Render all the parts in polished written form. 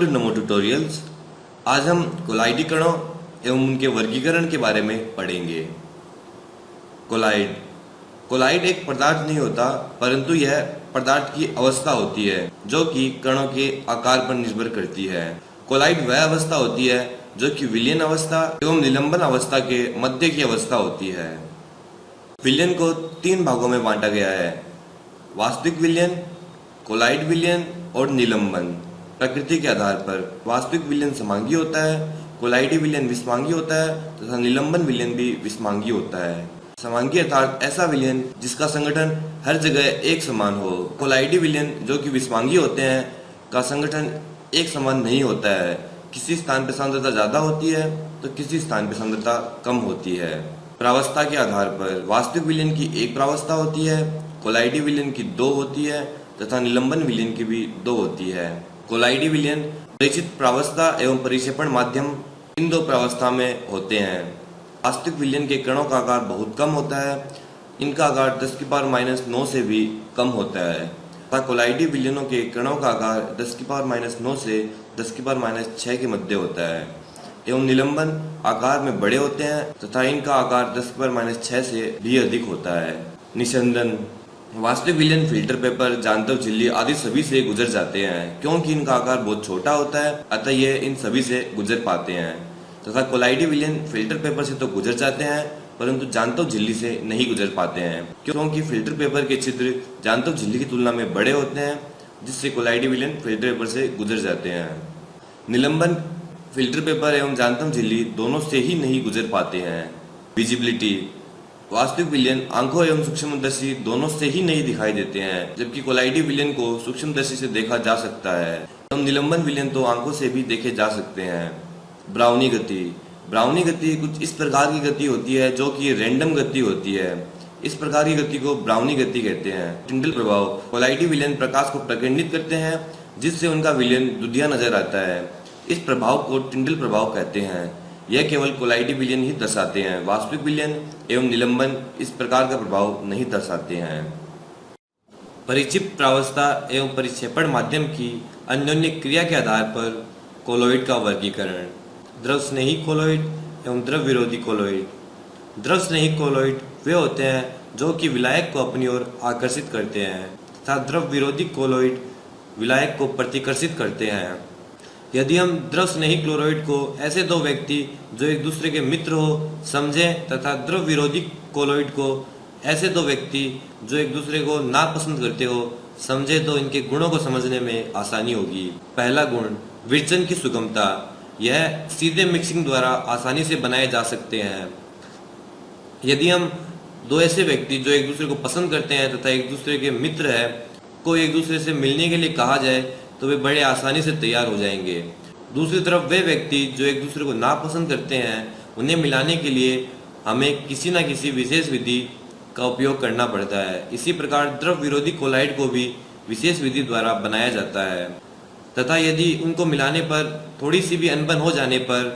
नमो tutorials. आज हम कोलाइडी कणों एवं उनके वर्गीकरण के बारे में पढ़ेंगे। कोलाइड कोलाइड एक पदार्थ नहीं होता, परंतु यह पदार्थ की अवस्था होती है जो कि कणों के आकार पर निर्भर करती है। कोलाइड वह अवस्था होती है जो कि विलयन अवस्था एवं निलंबन अवस्था के मध्य की अवस्था होती है। विलयन को 3 भागों में बांटा गया है: वास्तविक विलयन, कोलाइड विलयन और निलंबन। प्रकृति के आधार पर वास्तविक विलयन समांगी होता है, कोलाइडी विलयन विषमांगी होता है तथा निलंबन विलयन भी विषमांगी होता है। समांगी अर्थात ऐसा विलयन जिसका संगठन हर जगह एक समान हो। कोलाइडी विलयन जो कि विषमांगी होते हैं का संगठन एक समान नहीं होता है। किसी स्थान पर सांद्रता ज्यादा होती है तो किसी स्थान पर सांद्रता कम होती है। प्रावस्था के आधार पर वास्तविक विलयन की एक प्रावस्था होती है, कोलाइडी विलयन की 2 होती है तथा निलंबन विलयन की भी 2 होती है। कोलाइडी विलयन परिचित प्रावस्था एवं परिक्षेपण माध्यम इन 2 प्रावस्था में होते हैं। वास्तविक विलयन के कणों का आकार बहुत कम होता है, इनका आकार 10⁻⁹ से भी कम होता है तथा कोलाइडी विलयनों के कणों का आकार 10⁻⁹ से 10⁻6 के मध्य होता है एवं निलंबन आकार में बड़े होते हैं तथा इनका आकार 10⁻6 से भी अधिक होता है। निस्यंदन वास्तविक विलयन फिल्टर पेपर, जानतर झिल्ली आदि सभी से गुजर जाते हैं क्योंकि इनका आकार बहुत छोटा होता है, अतः ये इन सभी से गुजर पाते हैं तथा कोलाइडी विलयन फिल्टर पेपर से तो गुजर जाते हैं परंतु जानतर झिल्ली से नहीं गुजर पाते हैं क्योंकि फिल्टर पेपर के छिद्र जानतर झिल्ली की तुलना में बड़े होते हैं, जिससे कोलाइडी विलयन फिल्टर पेपर से गुजर जाते हैं। निलंबन फिल्टर पेपर एवं जानतर झिल्ली दोनों से ही नहीं गुजर पाते हैं। विजिबिलिटी वास्तविक विलयन आंखों एवं सूक्ष्मदर्शी दोनों से ही नहीं दिखाई देते हैं, जबकि कोलाइडी विलयन को सूक्ष्मदर्शी से देखा जा सकता है एवं निलंबन विलयन तो आंखों से भी देखे जा सकते हैं। ब्राउनी गति कुछ इस प्रकार की गति होती है जो कि रैंडम गति होती है। इस प्रकार की गति को ब्राउनी गति कहते हैं। टिंडल प्रभाव कोलाइडी विलयन प्रकाश को प्रकेंद्रित करते हैं जिससे उनका विलयन दुधिया नजर आता है। इस प्रभाव को टिंडल प्रभाव कहते हैं। यह केवल कोलाइडी विलयन ही दर्शाते हैं, वास्तविक विलयन एवं निलंबन इस प्रकार का प्रभाव नहीं दर्शाते हैं। परिक्षिप्त प्रावस्था एवं परिक्षेपण माध्यम की अन्योन्य क्रिया के आधार पर कोलॉइड का वर्गीकरण: द्रव स्नेही कोलॉइड एवं द्रव विरोधी कोलॉइड। द्रव स्नेही कोलॉइड वे होते हैं जो कि विलायक को अपनी ओर आकर्षित करते हैं तथा द्रव विरोधी कोलॉइड विलायक को प्रतिकर्षित करते हैं। यदि हम द्रव स्नेही क्लोराइड को ऐसे 2 व्यक्ति जो एक दूसरे के मित्र हो समझें तथा द्रव विरोधी कोलॉइड को ऐसे 2 व्यक्ति जो एक दूसरे को नापसंद करते हो समझे तो इनके गुणों को समझने में आसानी होगी। पहला गुण, विरचन की सुगमता। यह सीधे मिक्सिंग द्वारा आसानी से बनाए जा सकते हैं। यदि हम 2 ऐसे व्यक्ति जो एक दूसरे को पसंद करते हैं तथा एक दूसरे के मित्र है को एक दूसरे से मिलने के लिए कहा जाए तो वे बड़े आसानी से तैयार हो जाएंगे। दूसरी तरफ वे व्यक्ति जो एक दूसरे को नापसंद करते हैं उन्हें मिलाने के लिए हमें किसी न किसी विशेष विधि का उपयोग करना पड़ता है। इसी प्रकार द्रव विरोधी कोलाइड को भी विशेष विधि द्वारा बनाया जाता है तथा यदि उनको मिलाने पर थोड़ी सी भी अनबन हो जाने पर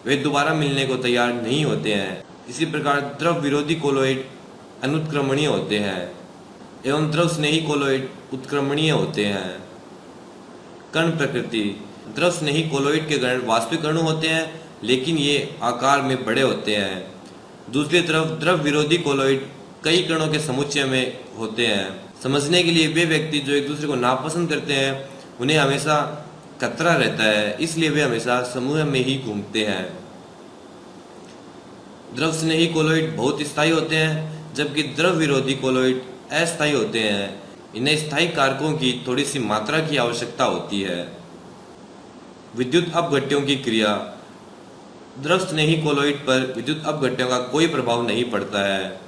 वे दोबारा मिलने को तैयार नहीं होते हैं। इसी प्रकार द्रव विरोधी कोलॉइड अनुत्क्रमणीय होते हैं एवं द्रव स्नेही कोलॉइड उत्क्रमणीय होते हैं। कण प्रकृति: द्रव स्नेही कोलॉइड के कण वास्तविक अणु होते हैं लेकिन ये आकार में बड़े होते हैं। दूसरी तरफ द्रव विरोधी कोलॉइड कई कणों के समुच्चय में होते हैं। समझने के लिए वे व्यक्ति जो एक दूसरे को नापसंद करते हैं उन्हें हमेशा खतरा रहता है, इसलिए वे हमेशा समूह में ही घूमते हैं। द्रव स्नेही कोलॉइड बहुत स्थायी होते हैं जबकि द्रव विरोधी कोलॉइड अस्थायी होते हैं। इन्हें स्थायी कारकों की थोड़ी सी मात्रा की आवश्यकता होती है। विद्युत अपघट्यों की क्रिया: द्रव स्नेही कोलॉइड पर विद्युत अपघट्यों का कोई प्रभाव नहीं पड़ता है,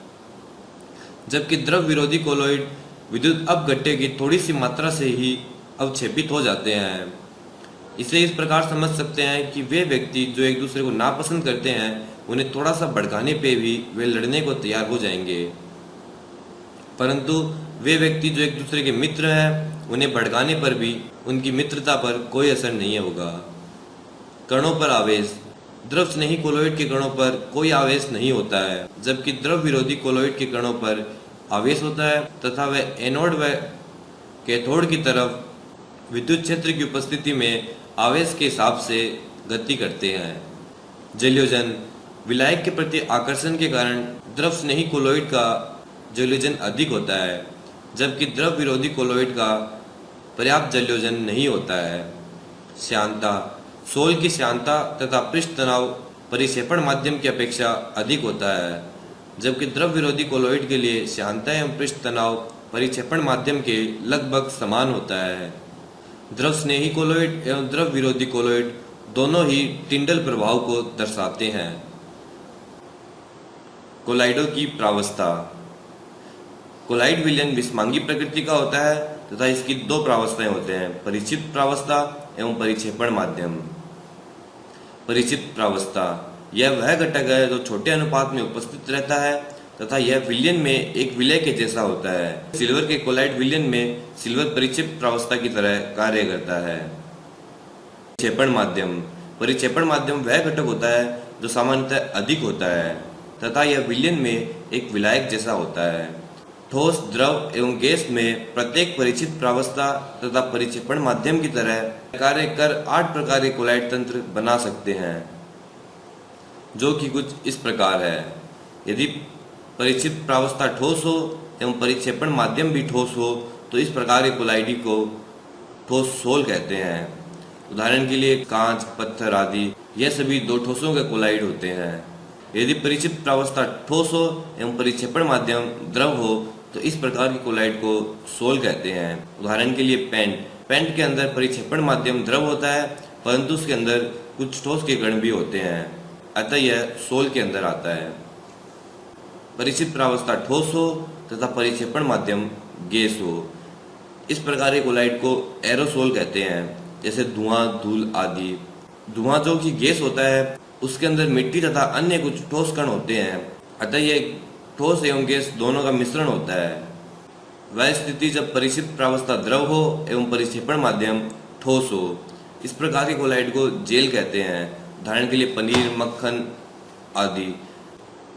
जबकि द्रव विरोधी कोलॉइड विद्युत अपघट्य की थोड़ी सी मात्रा से ही अवक्षेपित हो जाते हैं। इसे इस प्रकार समझ सकते हैं कि वे व्यक्ति जो एक दूसरे को नापसंद करते हैं उन्हें थोड़ा सा भड़काने पे भी वे लड़ने को तैयार हो जाएंगे, परंतु वे व्यक्ति जो एक दूसरे के मित्र हैं उन्हें भड़काने पर भी उनकी मित्रता पर कोई असर नहीं होगा। कणों पर आवेश: द्रव स्नेही कोलॉइड के कणों पर कोई आवेश नहीं होता है, जबकि द्रव विरोधी कोलॉइड के कणों पर आवेश होता है तथा वह एनोड व कैथोड की तरफ विद्युत क्षेत्र की उपस्थिति में आवेश के हिसाब से गति करते हैं। जलयोजन विलायक के प्रति आकर्षण के कारण द्रव स्नेही कोलॉइड का जलयोजन अधिक होता है, जबकि द्रव विरोधी कोलॉइड का पर्याप्त जलयोजन नहीं होता है। श्यानता सोल की श्यानता तथा पृष्ठ तनाव परिक्षेपण माध्यम की अपेक्षा अधिक होता है, जबकि द्रव विरोधी कोलॉइड के लिए श्यानता एवं पृष्ठ तनाव परिक्षेपण माध्यम के लगभग समान होता है। द्रव स्नेही कोलॉइड एवं द्रव विरोधी कोलॉइड दोनों ही टिंडल प्रभाव को दर्शाते हैं। कोलाइडों की प्रावस्था। कोलाइड विलयन विषमांगी प्रकृति का होता है तथा इसकी दो प्रावस्थाएं होते हैं, परिचित प्रावस्था एवं परिक्षेपण माध्यम। परिचित प्रावस्था यह वह घटक है जो छोटे अनुपात में उपस्थित रहता है तथा यह विलयन में एक विलय के जैसा होता है। सिल्वर के कोलाइड विलयन में सिल्वर परिचित प्रावस्था की तरह कार्य करता है। परिक्षेपण माध्यम। परिक्षेपण माध्यम वह घटक होता है जो सामान्यतः अधिक होता है तथा यह विलयन में एक विलायक जैसा होता है। ठोस, द्रव एवं गैस में प्रत्येक परिचित प्रावस्था तथा परिक्षेपण माध्यम की तरह कार्य कर 8 प्रकार के कोलाइड तंत्र बना सकते हैं, जो कि कुछ इस प्रकार है। यदि परिचित प्रावस्था ठोस हो एवं परिक्षेपण माध्यम भी ठोस हो तो इस प्रकार के कोलाइडी को ठोस सोल कहते हैं। उदाहरण के लिए कांच, पत्थर आदि यह सभी दो ठोसों के कोलाइड होते हैं। यदि परिचित प्रावस्था ठोस हो एवं परिक्षेपण माध्यम द्रव हो तो इस प्रकार के कोलाइड को सोल कहते हैं। उदाहरण के लिए पेंट के अंदर परिक्षेपण माध्यम द्रव होता है परंतु उसके अंदर कुछ ठोस के कण भी होते हैं, अतः यह सोल के अंदर आता है। परिचित प्रावस्था ठोस हो तथा परिक्षेपण माध्यम गैस हो, इस प्रकार के कोलाइड को एरोसोल कहते हैं, जैसे धुआं, धूल आदि। धुआं जो कि गैस होता है उसके अंदर मिट्टी तथा अन्य कुछ ठोस कण होते हैं, अतः यह ठोस एवं गैस दोनों का मिश्रण होता है। वह स्थिति जब परिचित प्रावस्था द्रव हो एवं परिक्षेपण माध्यम ठोस हो। इस प्रकार के कोलाइड को जेल कहते हैं। उदाहरण के लिए पनीर, मक्खन आदि।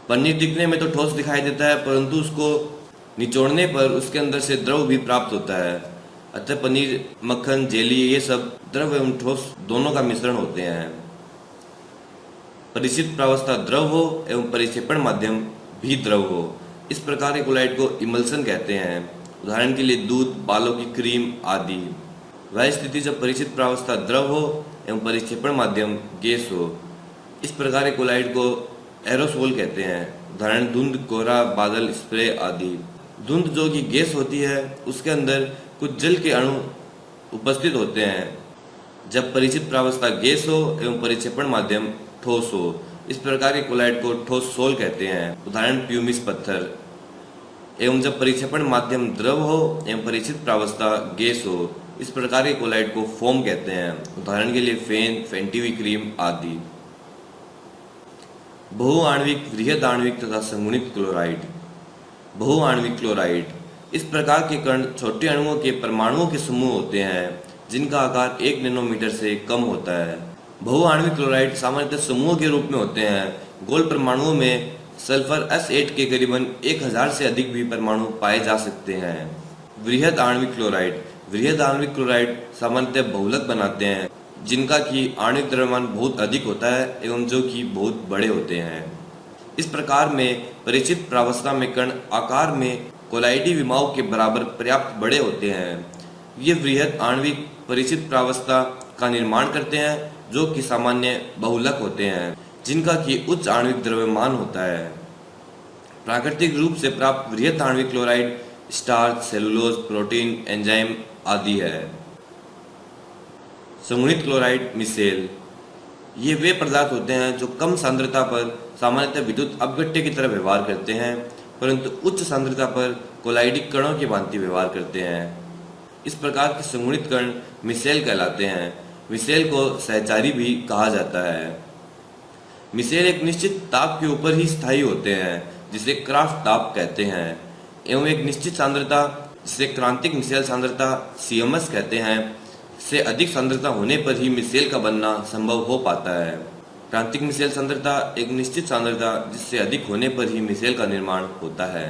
पनीर दिखने में तो ठोस दिखाई देता है परंतु उसको निचोड़ने पर उसके अंदर से द्रव भी प्राप्त होता है, अतः पनीर, मक्खन, जेली ये सब द्रव एवं ठोस दोनों का मिश्रण होते हैं। परिचित प्रावस्था द्रव हो एवं परिक्षेपण माध्यम भी द्रव हो, इस प्रकार के कोलाइड को इमल्सन कहते हैं। उदाहरण के लिए दूध, बालों की क्रीम आदि। वह स्थिति जब परिचित प्रावस्था द्रव हो एवं परिक्षेपण माध्यम गैस हो, इस प्रकार के कोलाइड को एरोसोल कहते हैं। उदाहरण धुंध, कोहरा, बादल, स्प्रे आदि। धुंध जो कि गैस होती है उसके अंदर कुछ जल के अणु उपस्थित होते हैं जब परिचित प्रावस्था गैस हो एवं परिक्षेपण माध्यम ठोस हो, इस प्रकार के कोलाइड को ठोस सोल कहते हैं। उदाहरण प्यूमिस पत्थर। एवं जब परिक्षेपण माध्यम द्रव हो एवं परिचित प्रावस्था गैस हो, इस प्रकार के कोलाइड को फोम कहते हैं। उदाहरण के लिए फेन, फेंटी हुई क्रीम आदि। बहुआण्विक, वृहद आणविक तथा संगुणित क्लोराइड। बहुआण्विक क्लोराइड इस प्रकार के कण छोटे अणुओं के परमाणुओं के समूह होते हैं जिनका आकार 1 नैनोमीटर से कम होता है। बहुआण्विक क्लोराइड सामान्यतः समूह के रूप में होते हैं। गोल परमाणुओं में सल्फर S8 के करीबन 1000 से अधिक भी परमाणु पाए जा सकते हैं। वृहद आणविक क्लोराइड। वृहद आणविक क्लोराइड सामान्यतः बहुलक बनाते हैं जिनका कि आणविक द्रव्यमान बहुत अधिक होता है एवं जो कि बहुत बड़े होते हैं। इस प्रकार में परिचित प्रावस्था में कण आकार में कोलाइडी विमाओं के बराबर पर्याप्त बड़े होते हैं। ये वृहद आणविक परिचित प्रावस्था का निर्माण करते हैं जो कि सामान्य बहुलक होते हैं जिनका कि उच्च आणविक द्रव्यमान होता है। प्राकृतिक रूप से प्राप्त वृहद आणविक chloride starch, cellulose, protein, enzyme आदि है। संगुणित क्लोराइड, मिसेल। ये वे पदार्थ होते हैं जो कम सांद्रता पर सामान्यतः विद्युत अपघट्य की तरह व्यवहार करते हैं परंतु उच्च सांद्रता पर कोलाइडी कणों की भांति व्यवहार करते हैं। इस प्रकार के संगुणित कण मिसेल कहलाते हैं। मिसेल को सहचारी भी कहा जाता है। मिसेल एक निश्चित ताप के ऊपर ही स्थायी होते हैं जिसे क्राफ्ट ताप कहते हैं एवं एक निश्चित सांद्रता जिसे क्रांतिक मिसेल सांद्रता CMS कहते हैं से अधिक सांद्रता होने पर ही मिसेल का बनना संभव हो पाता है। क्रांतिक मिसेल सांद्रता एक निश्चित सांद्रता जिससे अधिक होने पर ही मिसेल का निर्माण होता है।